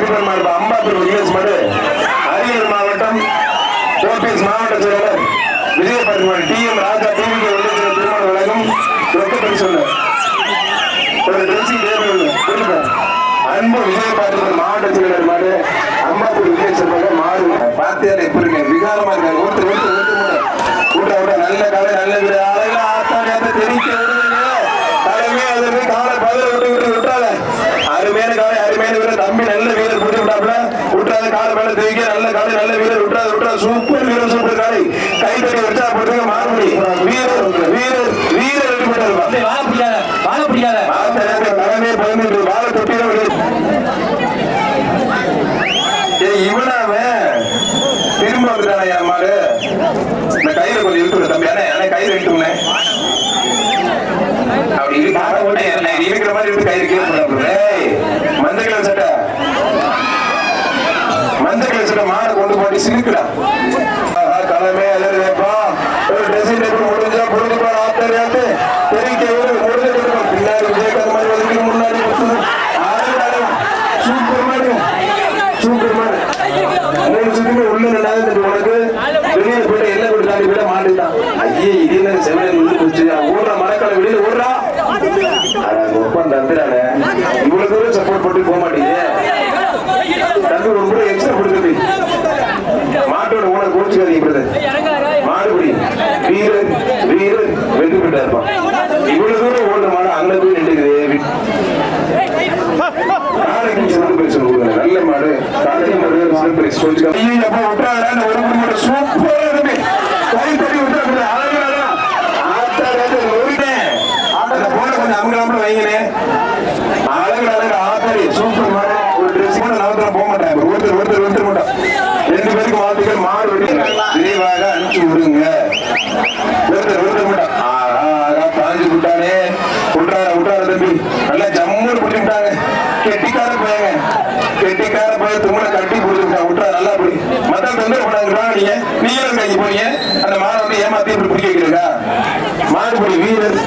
Perumal அம்பாத்தூர் village மாடு அரியலூர் மாவட்டம் கோபிஎஸ் மாவட்ட செயலர் விஜயபெருமாள் டிஎம் ராஜா டிவிக்கு திருமண வழங்கும் ரொக்க பரிசு ஒரு ட்ரெஸ்ஸிங் டேபிள் அன்பு விஜயபாத்திரம் மாவட்ட செயலர் மாடு அம்பாத்தூர் வில்லேஜ் மாடு பார்த்தியால எப்படி இருக்கேன் விகாரமா இருக்காங்க ஒருத்தர் விட நல்ல கலை நல்ல வீடு அழகா ஆத்தாடியாத்த தெரிவிக்க தலைமே அதற்கு காலை பதில விட்டாத அருமையான காலை அருமையான வீரர் தம்பி நல்ல வீரர் போட்டு விட்டாப்ல விட்டாத காலை மேல தெரிவிக்க நல்ல காலை நல்ல வீரர் விட்டாத சூப்பர் வீரர் சூப்பர் காலை கை தட்டி வச்சா போட்டு மாறுபடி வீரர் வீரர் வீரர் ரெண்டு போட்டாரு வாழ பிடிக்காத தலைமே பதினெட்டு வாழ தொட்டிதான் இவனாவ திரும்ப வந்துட்டான என் மாடு இந்த கையில கொஞ்சம் இழுத்து தம்பி அண்ணே கையில இழுத்துனே அப்படி இருக்கிற மாதிரி இருந்து கையில கீழே மஞ்சள் கலர் சட்டை மாடு கொண்டு போட்டு சிலுக்குடா தலைமை எல்லாம் வைப்பா ஒரு ட்ரெஸ்ஸிங் டேபிள் முடிஞ்சா பொழுதுப்பா ஆத்தரியாத்து தெரிவிக்க முடிஞ்ச கொடுப்போம் பின்னாடி விஜயகாந்த் மாதிரி வந்து முன்னாடி சூப்பர் மாடு சூப்பர் மாடு மூணு சுற்றுமே உள்ள ரெண்டாவது உனக்கு வெளியே போயிட்டு எல்லாம் போட்டு தாண்டி விட மாட்டுதான் ஐயே இது செவன் உள்ள போச்சு ஊர்ற மரக்கால வெளியில ஊர்றா ஒப்பம் தந்துடானே இவ்வளவு தூரம் சப்போர்ட் போட்டு போக மாட்டீங்க தம்பி ஒரு முறை எக்ஸ்ட்ரா கொடுத்து மாட்டோட ஊனை கோச்சுக்காதீங்க மாடுபடி வீரர் வீரர் வெற்றி பெற்றா இருப்பான் இவ்வளவு தூரம் ஓடுற மாடு அங்க போய் நின்றுக்குது நல்ல மாடு காலையில ஒரு சூப்பரா இருக்கு கை தட்டி விட்டு போன கொஞ்சம் அமங்கலாம வைங்களேன் அழகு அழகு ஆத்தாடி சூப்பர் மாடு ஒரு ட்ரெஸ் கூட நவத்திரம் போக மாட்டாங்க ஒருத்தர் மாட்டோம் ரெண்டு பேருக்கு வாழ்த்துக்கள் மாடு விரைவாக அனுப்பிச்சு விடுங்க ஒருத்தர் மாட்டோம் பாஞ்சு விட்டானே விட்டாரு தம்பி நல்லா ஜம்முன்னு பிடிச்சி விட்டாங்க கெட்டிக்கார பையன் தும்மனை கட்டி பிடிச்சிருக்கா விட்டா நல்லா பிடி மத்த தொந்தரவு பண்ணாங்க நீங்களும் கைக்கு போனீங்க அந்த மாடை வந்து ஏமாத்தி இப்படி பிடிக்க வைக்கிறீங்க மாடுபடி வீரர்